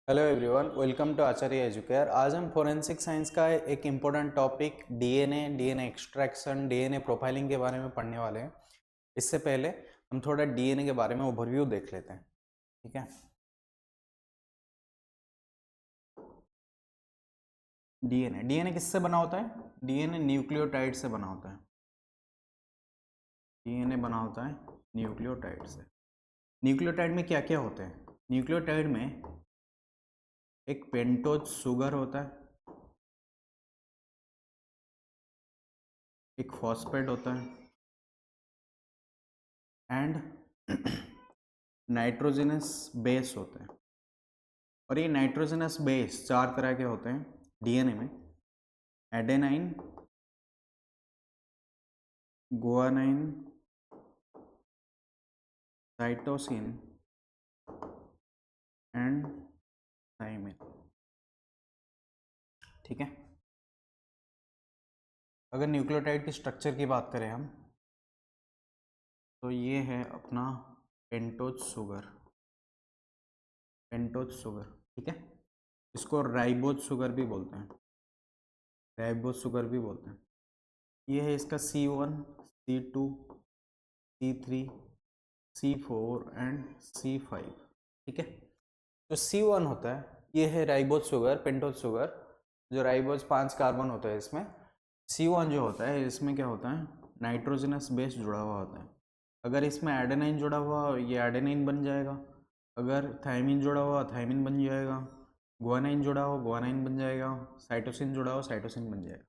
Hello everyone, welcome to Acharya Educare. आज हम forensic science का एक important topic DNA extraction, DNA profiling के बारे में पढ़ने वाले हैं। इससे पहले हम थोड़ा डीएनए के बारे में ओवरव्यू देख लेते हैं। ठीक है, डीएनए किससे बना होता है? डीएनए न्यूक्लियोटाइड से बना होता है। डीएनए बना होता है न्यूक्लियोटाइड से। न्यूक्लियोटाइड में क्या क्या होते हैं? न्यूक्लियोटाइड में एक पेंटोज शुगर होता है, एक फॉस्फेट होता है एंड नाइट्रोजनस बेस होते हैं। और ये नाइट्रोजनस बेस 4 तरह के होते हैं डीएनए में: adenine, guanine, cytosine and thymine. ठीक है, अगर न्यूक्लियोटाइड की स्ट्रक्चर की बात करें हम, तो ये है अपना पेंटोज शुगर। ठीक है, इसको राइबोज शुगर भी बोलते हैं, ये है इसका C1, C2, C3, C4 and C5। ठीक है, जो C1 होता है ये है राइबोज शुगर, पेंटोज शुगर। जो राइबोज 5 कार्बन होता है इसमें। C1 जो होता है इसमें क्या होता है? नाइट्रोजनस बेस जुड़ा हुआ होता है। अगर इसमें एडेनाइन जुड़ा हुआ ये एडेनाइन बन जाएगा, अगर थायमिन जुड़ा हुआ थायमिन बन जाएगा, गुआनाइन जुड़ा हो गुआनाइन बन जाएगा, साइटोसिन जुड़ा हो साइटोसिन बन जाएगा।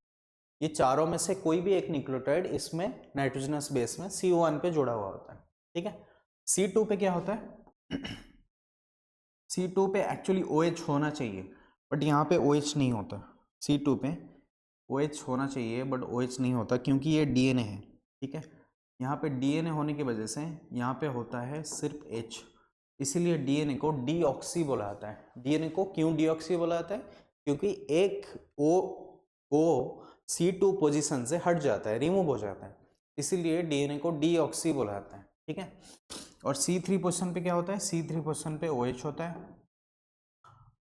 ये चारों में से कोई भी एक न्यूक्लियोटाइड इसमें नाइट्रोजनस बेस में C1 पे जुड़ा हुआ होता है। ठीक है, C2 पे क्या होता है? C2 पे एक्चुअली OH होना चाहिए, बट यहाँ पे OH नहीं होता। C2 पे OH होना चाहिए बट OH नहीं होता क्योंकि ये डीएनए है। ठीक है, यहाँ पे डीएनए होने की वजह से यहाँ पे होता है सिर्फ H, इसीलिए डीएनए को डीऑक्सी बोला जाता है। डीएनए को क्यों डीऑक्सी बोला जाता है? क्योंकि एक O C2 पोजीशन से हट जाता है, रिमूव हो जाता है, इसीलिए डीएनए को डीऑक्सी बोला जाता है। ठीक है, और C3 पोजीशन पे क्या होता है? C3 पोजीशन पे OH होता है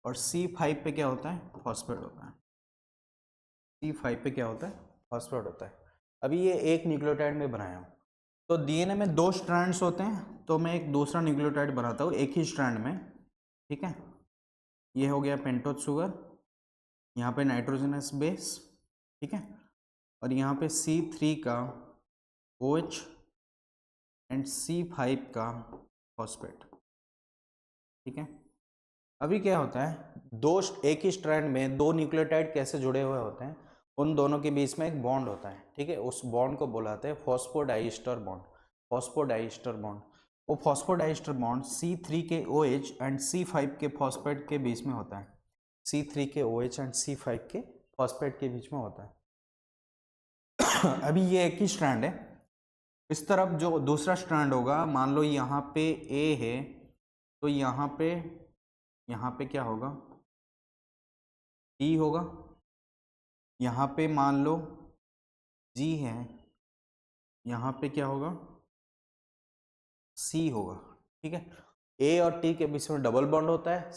और C5 पे क्या होता है? फॉस्फेट होता है। C5 पे क्या होता है? फॉस्फेट होता है। अभी ये एक न्यूक्लियोटाइड में बनाया हूँ, तो डीएनए में 2 स्ट्रैंड्स होते हैं, तो मैं एक दूसरा न्यूक्लियोटाइड बनाता हूँ एक ही स्ट्रैंड में। ठीक है, ये हो गया पेंटोज शुगर, यहाँ पे नाइट्रोजनस बेस। ठीक है, और यहाँ पे C3 का OH एंड C5 का फॉस्फेट। ठीक है, अभी क्या होता है? एक ही स्ट्रैंड में 2 न्यूक्लियोटाइड कैसे जुड़े हुए होते हैं? उन दोनों के बीच में एक बॉन्ड होता है। ठीक है, उस बॉन्ड को बुलाते हैं फॉस्फोडाइस्टर बॉन्ड। वो फॉस्फोडाइस्टर बॉन्ड C3 के OH एंड C5 के फॉस्फेट के बीच में होता है। C3 के OH एंड C5 के फॉस्फेट के बीच में होता है। अभी ये एक ही स्ट्रैंड है। इस तरफ जो दूसरा स्ट्रैंड होगा, मान लो यहाँ पे A है, तो यहाँ पे क्या होगा? E होगा। यहाँ पे मान लो G है, यहाँ पे क्या होगा? C होगा। ठीक है, A और T के बीच में डबल बॉन्ड होता है,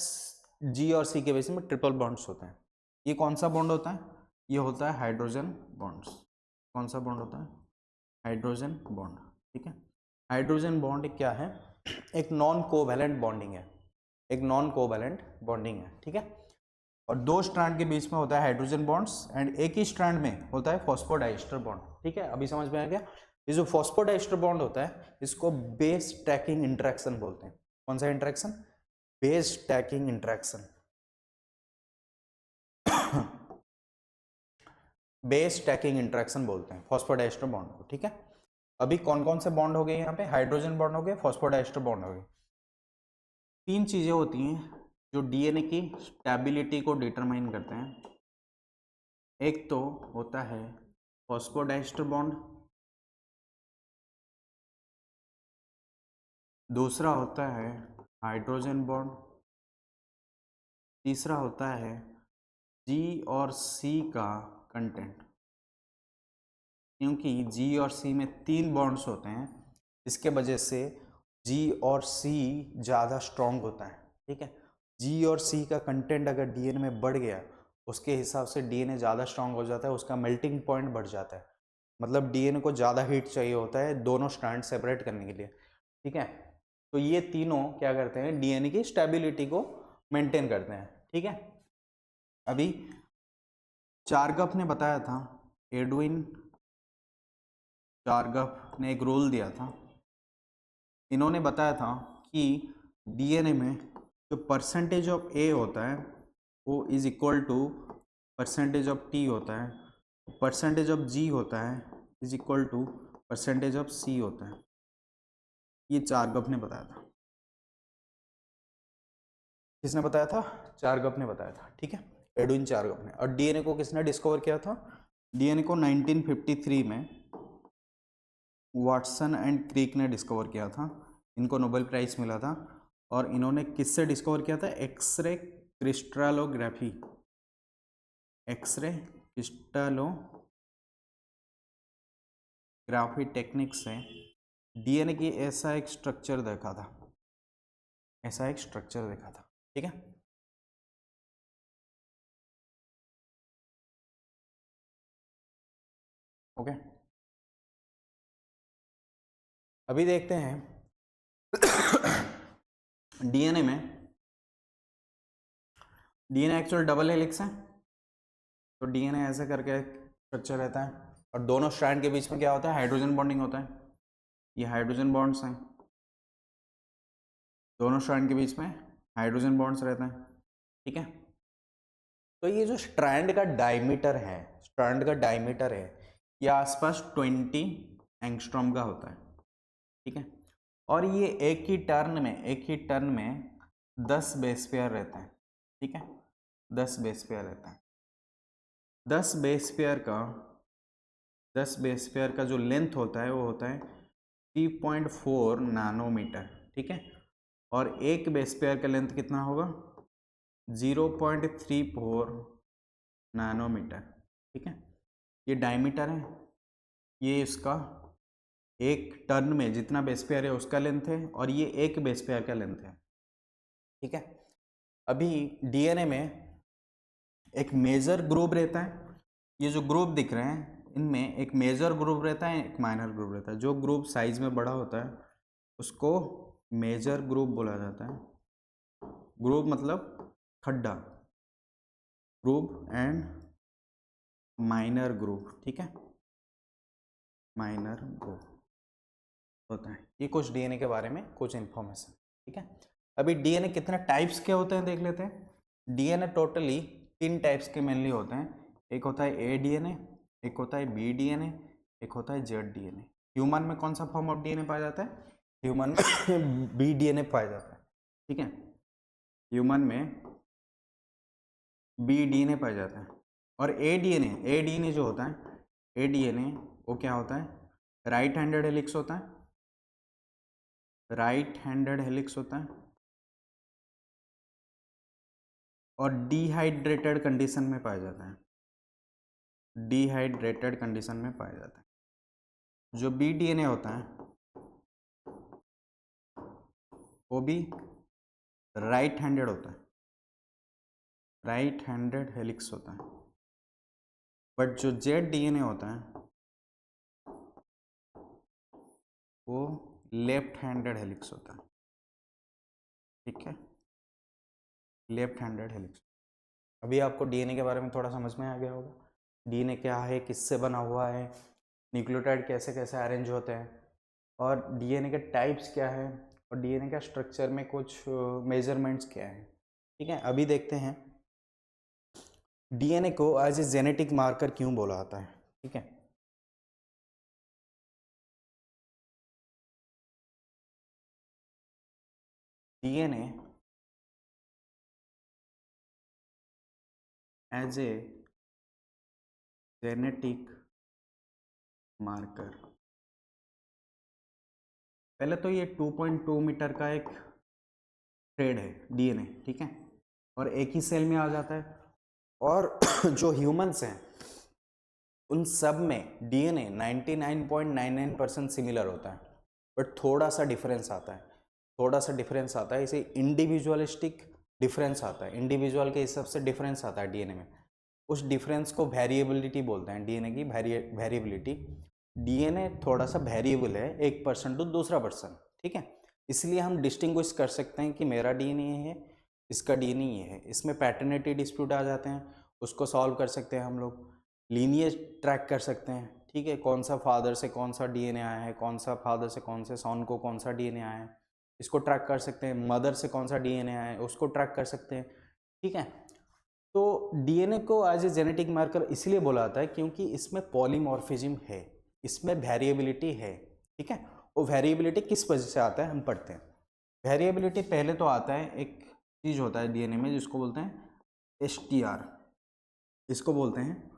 G और C के बीच में ट्रिपल बॉन्ड्स होते हैं। ये कौन सा बॉन्ड होता है? ये होता है हाइड्रोजन बॉन्ड्स। कौन सा बॉन्ड होता है? Hydrogen bond. ठीक है, हाइड्रोजन बॉन्ड क्या है? एक नॉन कोवैलेंट बॉन्डिंग है, ठीक है, और 2 स्ट्रैंड के बीच में होता है हाइड्रोजन बॉन्ड्स एंड एक ही स्ट्रैंड में होता है फॉस्फोडाइस्टर बॉन्ड। ठीक है, अभी समझ में आ गया? ये जो फॉस्फोडाइस्टर बॉन्ड होता है इसको बेस स्टैकिंग इंटरेक्शन बोलते हैं। कौन सा interaction? Base stacking interaction. Base stacking interaction बोलते हैं फॉस्फोडाइस्टर बॉन्ड को। ठीक है, अभी कौन कौन से बॉन्ड हो गए यहाँ पे? हाइड्रोजन बॉन्ड हो गए, फॉस्फोडाइस्टर बॉन्ड हो गए। 3 चीजें होती हैं जो डीएनए की स्टेबिलिटी को डिटरमाइन करते हैं। एक तो होता है फॉस्फोडाइस्टर बॉन्ड, दूसरा होता है हाइड्रोजन बॉन्ड, तीसरा होता है G और C का कंटेंट। क्योंकि G और C में 3 बॉन्ड्स होते हैं, इसके वजह से G और C ज़्यादा स्ट्रॉन्ग होता है। ठीक है, जी और सी का कंटेंट अगर डीएनए में बढ़ गया, उसके हिसाब से डीएनए ज़्यादा स्ट्रांग हो जाता है, उसका मेल्टिंग पॉइंट बढ़ जाता है। मतलब डीएनए को ज़्यादा हीट चाहिए होता है दोनों स्ट्रैंड सेपरेट करने के लिए, ठीक है। तो ये तीनों क्या करते हैं, डीएनए की स्टेबिलिटी को मेंटेन करते हैं, ठीक है। अभी चार्गफ ने बताया था, एडविन चार्गफ ने एक रूल दिया था, इन्होंने बताया था कि डीएनए में जो परसेंटेज ऑफ ए होता है वो is equal to percentage of T होता है, परसेंटेज ऑफ जी होता है is equal to percentage of C होता है। ये चार्गफ ने बताया था। किसने बताया था? चार्गफ ने बताया था, ठीक है, एडविन चार्गफ ने। और डीएनए को किसने डिस्कवर किया था? डीएनए को 1953 में वाटसन एंड क्रीक ने डिस्कवर किया था, इनको नोबेल प्राइज मिला था। और इन्होंने किससे डिस्कवर किया था? X ray crystallography, x ray crystallography technique से डीएनए की ऐसा एक स्ट्रक्चर देखा था, ऐसा एक स्ट्रक्चर देखा था, ठीक है। ओके, अभी देखते हैं डीएनए में, डीएनए एक्चुअल डबल हेलिक्स है, तो डीएनए ऐसे करके स्ट्रक्चर रहता है और दोनों स्ट्रैंड के बीच में क्या होता है? हाइड्रोजन बॉन्डिंग होता है। ये हाइड्रोजन बॉन्ड्स हैं, दोनों स्ट्रैंड के बीच में हाइड्रोजन बॉन्ड्स रहते हैं, ठीक है। तो ये जो स्ट्रैंड का डायमीटर है, स्ट्रैंड का डायमीटर है, ये आसपास 20 एंगस्ट्रॉम का होता है, ठीक है। और ये एक ही टर्न में 10 बेस पेयर रहते हैं, ठीक है, 10 बेस पेयर रहता है। 10 बेस पेयर का जो लेंथ होता है वो होता है 3.4 नैनोमीटर, ठीक है। और एक बेस पेयर का लेंथ कितना होगा? 0.34 नैनोमीटर, ठीक है। ये डायमीटर है, ये इसका एक टर्न में जितना बेस पेयर है उसका लेंथ है, और ये एक बेस पेयर का लेंथ है, ठीक है। अभी डीएनए में एक मेजर ग्रुप रहता है, ये जो ग्रुप दिख रहे हैं इनमें एक मेजर ग्रुप रहता है, एक माइनर ग्रुप रहता है। जो ग्रुप साइज में बड़ा होता है उसको मेजर ग्रुप बोला जाता है। ग्रुप मतलब खड्डा, ग्रुप एंड माइनर ग्रुप, ठीक है, माइनर ग्रुप होता है। ये कुछ डीएनए के बारे में कुछ इंफॉर्मेशन, ठीक है। अभी डीएनए कितने टाइप्स के होते हैं देख लेते हैं। डीएनए टोटली 3 टाइप्स के मेनली होते हैं। एक होता है ए डीएनए, एक होता है बी डीएनए, एक होता है जेड डीएनए। ह्यूमन में कौन सा फॉर्म ऑफ डीएनए पाया जाता है? ह्यूमन में बी डीएनए पाया जाता है, ठीक है। ह्यूमन में बी डीएनए पाया जाता है। और ए डीएनए जो होता है, ए डीएनए वो क्या होता है? राइट हैंडेड हेलिक्स होता है, राइट हैंडेड हेलिक्स होता है, और डिहाइड्रेटेड कंडीशन में पाया जाता है, डिहाइड्रेटेड कंडीशन में पाया जाता है। जो बी डीएनए होता है वो भी राइट हैंडेड होता है, राइट हैंडेड हेलिक्स होता है। बट जो जेड डीएनए होता है वो लेफ्ट हैंडेड हेलिक्स होता है, ठीक है, लेफ्ट हैंडेड हेलिक्स। अभी आपको डीएनए के बारे में थोड़ा समझ में आ गया होगा, डीएनए क्या है, किससे बना हुआ है, न्यूक्लियोटाइड कैसे कैसे अरेंज होते हैं, और डीएनए के टाइप्स क्या है, और डीएनए का स्ट्रक्चर में कुछ मेजरमेंट्स क्या है, ठीक है। अभी देखते हैं डीएनए को एज ए जेनेटिक मार्कर क्यों बोला जाता है, ठीक है। DNA as a genetic marker, पहले तो ये 2.2 मीटर का एक थ्रेड है डीएनए, ठीक है, और एक ही सेल में आ जाता है। और जो ह्यूमंस हैं उन सब में डीएनए 99.99% सिमिलर होता है, बट थोड़ा सा डिफरेंस आता है, थोड़ा सा डिफरेंस आता है, इसे इंडिविजुअलिस्टिक डिफरेंस आता है, इंडिविजुअल के हिसाब से डिफरेंस आता है डीएनए में, उस डिफरेंस को वेरिएबिलिटी बोलते हैं, डीएनए की वेरिएबिलिटी। डीएनए थोड़ा सा वेरिएबल है एक पर्सन टू दूसरा पर्सन, ठीक है, इसलिए हम डिस्टिंग्विश कर सकते हैं कि मेरा डीएनए है, इसका डीएनए ये है। इसमें पैटर्निटी डिस्प्यूट आ जाते हैं, उसको सॉल्व कर सकते हैं हम लोग, लीनिएज ट्रैक कर सकते हैं, ठीक है, कौन सा फादर से कौन सा डीएनए आया है, कौन सा फादर से कौन से सन को कौन सा डीएनए आया है, इसको ट्रैक कर सकते हैं, मदर से कौन सा डीएनए आया है उसको ट्रैक कर सकते हैं, ठीक है। तो डीएनए को एज ए जेनेटिक मार्कर इसलिए बोला जाता है क्योंकि इसमें पॉलीमॉर्फिज्म है, इसमें वेरिएबिलिटी है, ठीक है। वो वेरिएबिलिटी किस वजह से आता है हम पढ़ते हैं। वेरिएबिलिटी पहले तो आता है, एक चीज होता है डीएनए में जिसको बोलते हैं एसटीआर, इसको बोलते हैं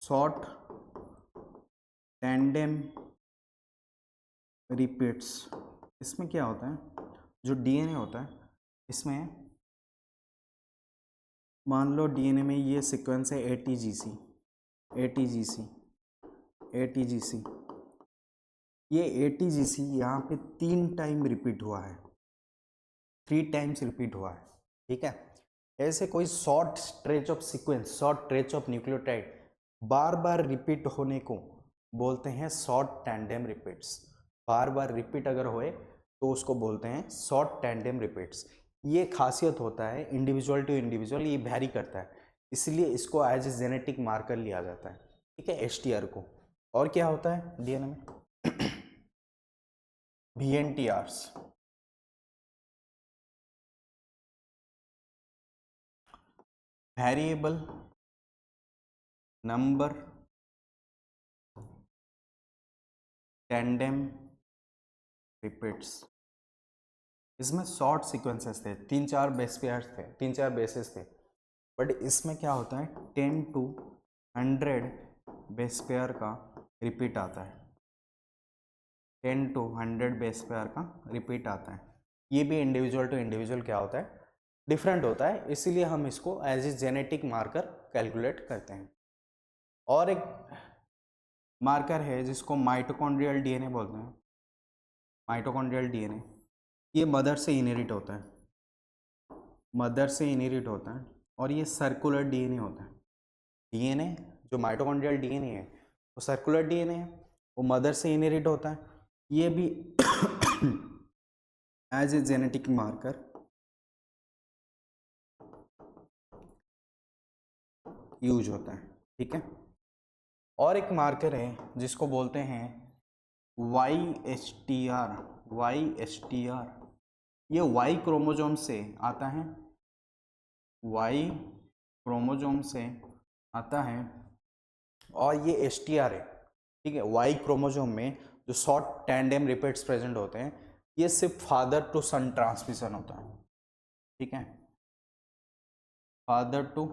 शॉर्ट टैंडेम रिपीट्स। इसमें क्या होता है, जो डीएनए होता है इसमें मान लो डीएनए में ये सीक्वेंस है एटीजीसी एटीजीसी एटीजीसी, ये एटीजीसी यहाँ पे 3 टाइम रिपीट हुआ है, 3 टाइम्स रिपीट हुआ है, ठीक है। ऐसे कोई short stretch of sequence, short stretch of nucleotide bar bar repeat होने को बोलते हैं शॉर्ट टैंडेम रिपीट्स। बार बार रिपीट अगर होए तो उसको बोलते हैं शॉर्ट टैंडेम रिपीट्स। ये खासियत होता है इंडिविजुअल टू इंडिविजुअल, ये वैरी करता है, इसलिए इसको एज ए जेनेटिक मार्कर लिया जाता है, ठीक है, एसटीआर को। और क्या होता है डीएनए में VNTRs, variable number tandem repeats. इसमें शॉर्ट सीक्वेंसेस थे, 3-4 बेस पेयर्स थे, 3-4 बेसेस थे, बट इसमें क्या होता है 10 to 100 बेस पेयर का रिपीट आता है, 10 to 100 बेस पेयर का रिपीट आता है। ये भी इंडिविजुअल टू इंडिविजुअल क्या होता है, डिफरेंट होता है, इसीलिए हम इसको as a genetic marker calculate करते हैं। और एक मार्कर है जिसको माइटोकॉन्ड्रियल डीएनए बोलते हैं, माइटोकॉन्ड्रियल डीएनए, ये मदर से इनहेरिट होता है, मदर से इनहेरिट होता है, और ये सर्कुलर डीएनए होता है। डीएनए जो माइटोकॉन्ड्रियल डीएनए है वो सर्कुलर डीएनए है, वो मदर से इनहेरिट होता है, ये भी as a genetic marker use होता है, ठीक है। और एक मार्कर है जिसको बोलते हैं YHTR, YHTR, ये Y क्रोमोजोम से आता है, Y क्रोमोजोम से आता है, और ये STR है, ठीक है। Y क्रोमोजोम में जो शॉर्ट टैंडेम रिपीट्स प्रेजेंट होते हैं, ये सिर्फ फादर टू सन ट्रांसमिशन होता है, ठीक है, फादर टू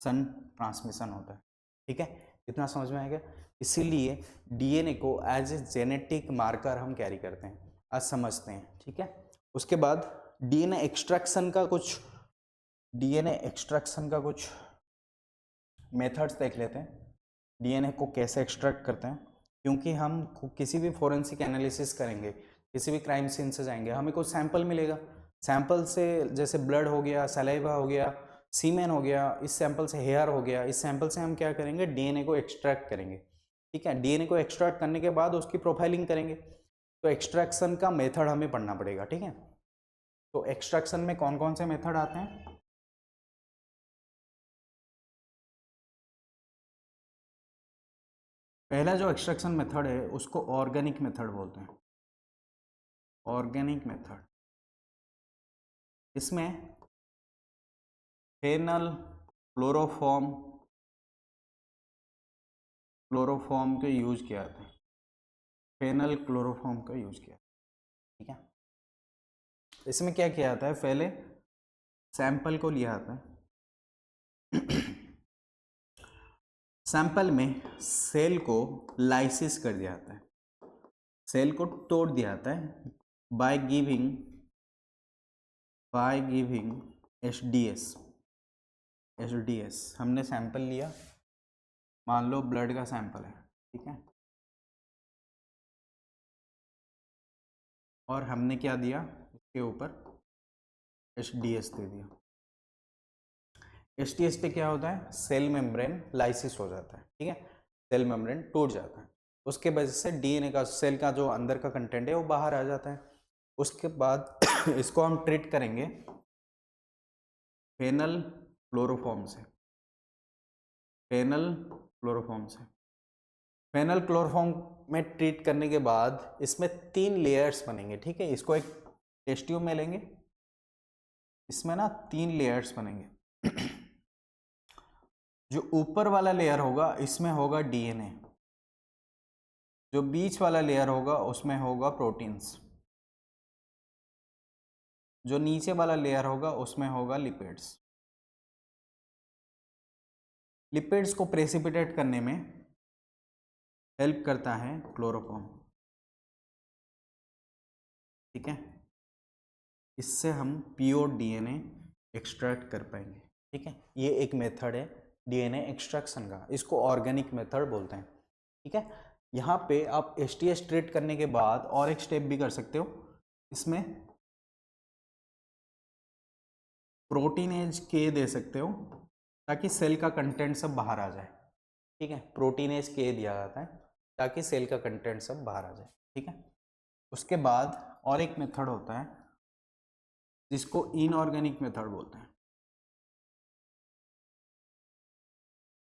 सन ट्रांसमिशन होता है, ठीक है। इतना समझ में आएगा। इसीलिए डीएनए को एज ए जेनेटिक मार्कर हम कैरी करते हैं, आज समझते हैं, ठीक है। उसके बाद डीएनए एक्सट्रैक्शन का कुछ मेथड्स देख लेते हैं, डीएनए को कैसे एक्सट्रैक्ट करते हैं, क्योंकि हम किसी भी फोरेंसिक एनालिसिस करेंगे, किसी भी क्राइम सीन से जाएंगे, हमें कुछ सैंपल मिलेगा, सैंपल से जैसे ब्लड हो गया, सलाइवा हो गया, सीमेन हो गया, इस सैंपल से हेयर हो गया, इस सैंपल से हम क्या करेंगे डीएनए को एक्सट्रैक्ट करेंगे, ठीक है। डीएनए को एक्सट्रैक्ट करने के बाद उसकी प्रोफाइलिंग करेंगे, तो एक्सट्रैक्शन का मेथड हमें पढ़ना पड़ेगा, ठीक है। तो एक्सट्रैक्शन में कौन कौन से मेथड आते हैं, पहला जो एक्सट्रैक्शन मेथड है उसको ऑर्गेनिक मेथड बोलते हैं, ऑर्गेनिक मेथड। इसमें फेनल क्लोरोफॉर्म के यूज किया जाता है, फेनल क्लोरोफॉर्म का यूज किया, ठीक है। इसमें क्या किया जाता है, पहले सैंपल को लिया जाता है सैंपल में सेल को लाइसिस कर दिया जाता है, सेल को तोड़ दिया जाता है बाय गिविंग एचडीएस। हमने सैंपल लिया, मान लो ब्लड का सैंपल है, ठीक है, और हमने क्या दिया उसके ऊपर HDS दे दिया। HDS पे क्या होता है, सेल मेम्ब्रेन लाइसिस हो जाता है, ठीक है, सेल मेम्ब्रेन टूट जाता है, उसके वजह से DNA का, सेल का जो अंदर का कंटेंट है वो बाहर आ जाता है। उसके बाद इसको हम ट्रीट करेंगे फेनल क्लोरोफॉर्म से। फेनल क्लोरोफॉर्म से, फेनल क्लोरोफॉर्म में ट्रीट करने के बाद इसमें 3 लेयर्स बनेंगे, ठीक है। इसको एक टेस्ट ट्यूब में लेंगे, इसमें ना 3 लेयर्स बनेंगे। जो ऊपर वाला लेयर होगा इसमें होगा DNA, जो बीच वाला लेयर होगा उसमें होगा प्रोटीन्स, जो नीचे वाला लेयर होगा उसमें होगा लिपिड्स। लिपिड्स को प्रेसिपिटेट करने में हेल्प करता है क्लोरोफॉर्म, ठीक है। इससे हम प्योर DNA एक्सट्रैक्ट कर पाएंगे, ठीक है। ये एक मेथड है DNA एक्सट्रैक्शन का, इसको ऑर्गेनिक मेथड बोलते हैं, ठीक है। यहाँ पे आप HTS ट्रीट करने के बाद और एक स्टेप भी कर सकते हो, इसमें प्रोटीनेज K दे सकते हो ताकि सेल का कंटेंट सब बाहर आ जाए, ठीक है। प्रोटीनेज K दिया जाता है ताकि सेल का कंटेंट सब बाहर आ जाए, ठीक है। उसके बाद और एक मेथड होता है जिसको इनऑर्गेनिक मेथड बोलते हैं,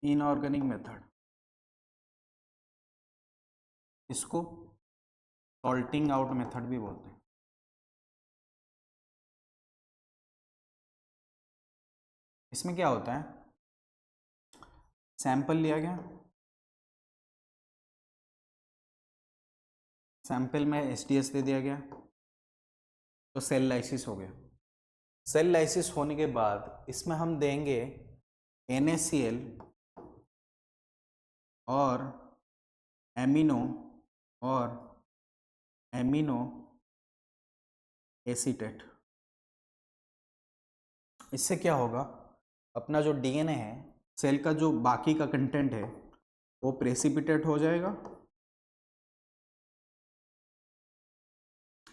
इनऑर्गेनिक मेथड, इसको सॉल्टिंग आउट मेथड भी बोलते हैं। इसमें क्या होता है, सैंपल लिया गया, सैंपल में HTS दे दिया गया तो सेल लाइसिस हो गया। सेल लाइसिस होने के बाद इसमें हम देंगे NaCl और एमिनो एसीटेट। इससे क्या होगा, अपना जो DNA है, सेल का जो बाकी का कंटेंट है वो प्रेसिपिटेट हो जाएगा।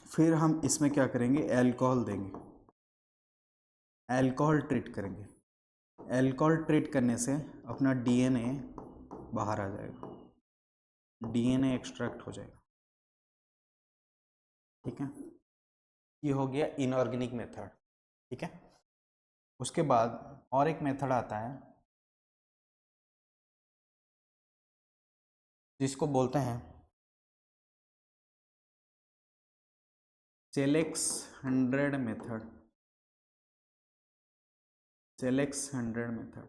फिर हम इसमें क्या करेंगे, अल्कोहल देंगे, अल्कोहल ट्रीट करेंगे। अल्कोहल ट्रीट करने से अपना DNA बाहर आ जाएगा, DNA एक्सट्रैक्ट हो जाएगा, ठीक है। ये हो गया इनऑर्गेनिक मेथड, ठीक है। उसके बाद और एक मेथड आता है जिसको बोलते हैं चेलेक्स 100 मेथड। चेलेक्स 100 मेथड,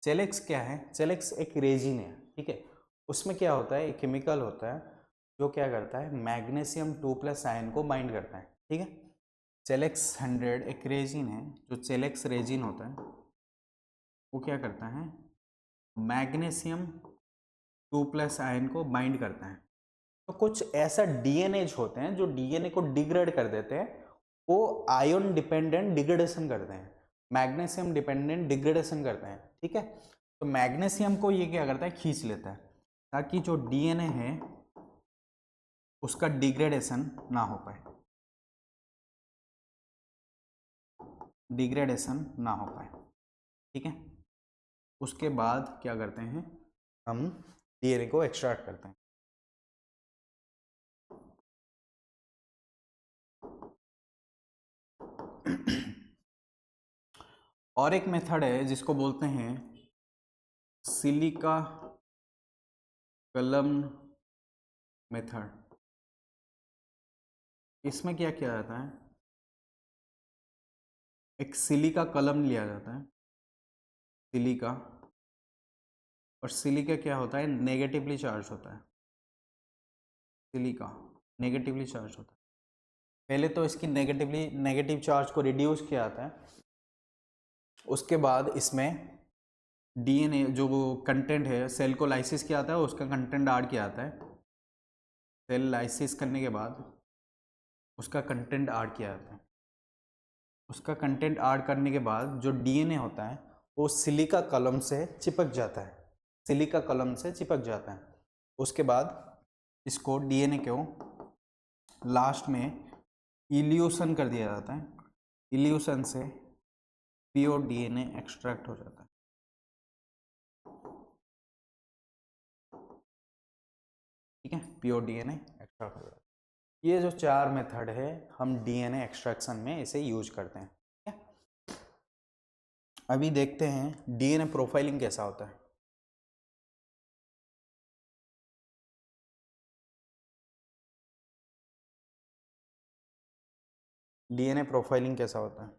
चेलेक्स क्या है, चेलेक्स एक रेजिन है, ठीक है। उसमें क्या होता है, एक केमिकल होता है जो क्या करता है, मैग्नीशियम 2+ आयन को बाइंड करता है, ठीक है। चेलेक्स 100 एक रेजिन है, जो चेलेक्स रेजिन होता है वो क्या करता है, मैग्नीशियम 2+ आयन को बाइंड करता है। तो कुछ ऐसा डीएनएज होते हैं जो डीएनए को डिग्रेड कर देते हैं, वो आयन डिपेंडेंट डिग्रेडेशन करते हैं, मैग्नीशियम डिपेंडेंट डिग्रेडेशन करते हैं, ठीक है। तो मैग्नीशियम को ये क्या करता है, खींच लेता है ताकि जो डीएनए है उसका डिग्रेडेशन ना हो पाए, डिग्रेडेशन ना हो पाए, ठीक है। उसके बाद क्या करते हैं, हम डीएनए को एक्सट्रैक्ट करते हैं। और एक मेथड है जिसको बोलते हैं सिलिका कलम मेथड। इसमें क्या किया जाता है, एक सिलिका कलम लिया जाता है, सिलिका, और सिलिका क्या होता है, नेगेटिवली चार्ज होता है, सिलिका नेगेटिवली चार्ज होता है। पहले तो इसकी नेगेटिव चार्ज को रिड्यूस किया जाता है, उसके बाद इसमें डीएनए जो वो कंटेंट है, सेल को लाइसिस किया जाता है, उसका कंटेंट ऐड किया जाता है। सेल लाइसिस करने के बाद उसका कंटेंट ऐड किया जाता है, उसका कंटेंट ऐड करने के बाद जो डीएनए होता है वो सिलिका कलम से चिपक जाता है, सिलिका कलम से चिपक जाता है। उसके बाद इसको डीएनए को लास्ट में इल्यूशन कर दिया जाता है, इल्यूशन से प्योर डीएनए एक्सट्रैक्ट हो जाता है। ठीक है, प्योर डीएनए एक्सट्रैक्ट हो जाता है। ये जो 4 मेथड है हम डीएनए एक्सट्रैक्शन में इसे यूज करते हैं। ठीक है, अभी देखते हैं डीएनए प्रोफाइलिंग कैसा होता है। डीएनए प्रोफाइलिंग कैसा होता है।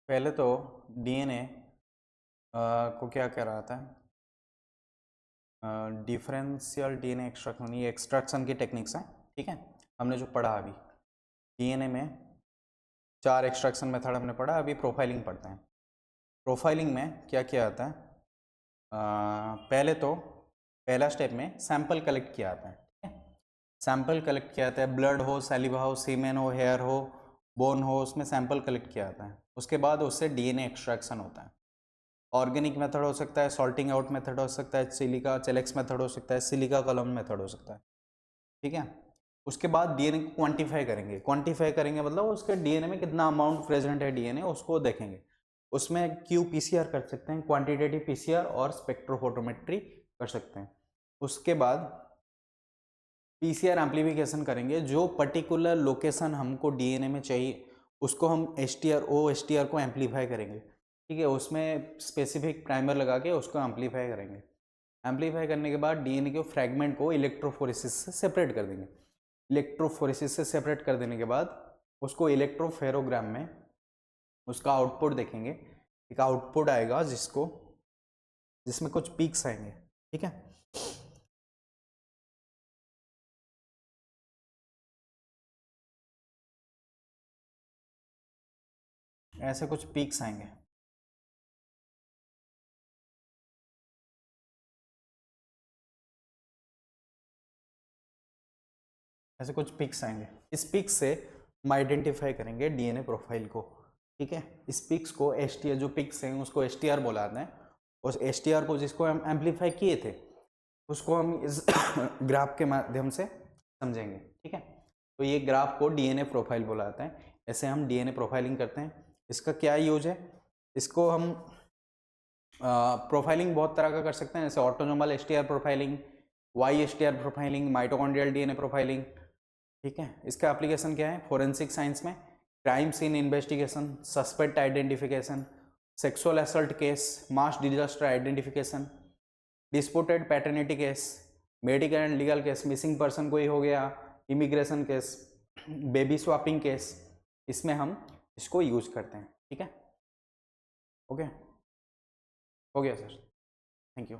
पहले तो डीएनए को क्या कह रहा था, डिफरेंशियल डीएनए एक्सट्रैक्शन, ये एक्सट्रैक्शन की टेक्निक्स हैं। ठीक है, हमने जो पढ़ा अभी डीएनए में 4 एक्सट्रैक्शन मेथड हमने पढ़ा, अभी प्रोफाइलिंग पढ़ते हैं। प्रोफाइलिंग में क्या किया जाता है, पहले तो पहला स्टेप में सैंपल कलेक्ट किया जाता है। ठीक है, सैंपल कलेक्ट किया जाता है, ब्लड हो, सैलिवा हो, सीमेन हो, हेयर हो, बोन हो, उसमें सैंपल कलेक्ट किया जाता है। उसके बाद उससे डीएनए एक्सट्रैक्शन होता है। ऑर्गेनिक मेथड हो सकता है, सॉल्टिंग आउट मेथड हो सकता है, सिलिका चेलेक्स मेथड हो सकता है, सिलिका कॉलम मेथड हो सकता है। ठीक है, उसके बाद डीएनए को क्वांटिफाई करेंगे। क्वांटिफाई करेंगे मतलब उसके डीएनए में कितना अमाउंट प्रेजेंट है डीएनए, उसको देखेंगे। उसमें क्यूपीसीआर कर सकते हैं, क्वांटिटेटिव पीसीआर, और स्पेक्ट्रोफोटोमेट्री कर सकते हैं। उसके बाद पीसीआर एम्प्लीफिकेशन करेंगे, जो पर्टिकुलर लोकेशन हमको डीएनए में चाहिए उसको हम एसटीआर को एम्पलीफाई करेंगे। ठीक है, उसमें स्पेसिफिक प्राइमर लगा के उसको एम्पलीफाई करेंगे। एम्पलीफाई करने के बाद डीएनए के फ्रैगमेंट को इलेक्ट्रोफोरेसिस से सेपरेट कर देंगे। इलेक्ट्रोफोरेसिस से सेपरेट कर देने के बाद उसको इलेक्ट्रोफेरोग्राम में उसका आउटपुट देखेंगे। एक आउटपुट आएगा जिसमें कुछ पीक्स आएंगे। ठीक है, ऐसे कुछ पीक्स आएंगे। ऐसे कुछ पिक्स आएंगे। इस पिक्स से हम आइडेंटिफाई करेंगे डीएनए प्रोफाइल को। ठीक है, इस पिक्स को एसटीआर, जो पिक्स हैं उसको एसटीआर बोलाते हैं। उस एसटीआर को जिसको हम एम्पलीफाई किए थे उसको हम इस ग्राफ के माध्यम से समझेंगे। ठीक है, तो ये ग्राफ को डीएनए प्रोफाइल बोलाते हैं। ऐसे हम डीएनए प्रोफाइलिंग करते हैं। इसका क्या यूज है, इसको हम प्रोफाइलिंग बहुत तरह का कर सकते हैं, जैसे autosomal STR profiling, Y STR profiling, mitochondrial DNA profiling. ठीक है, इसका एप्लीकेशन क्या है, फोरेंसिक साइंस में crime scene investigation, suspect identification, sexual assault case, mass disaster identification, disputed paternity case, medical and legal case, missing person कोई हो गया, immigration case, baby swapping case, इसमें हम इसको यूज करते हैं। ठीक है, ओके, हो गया सर, थैंक यू।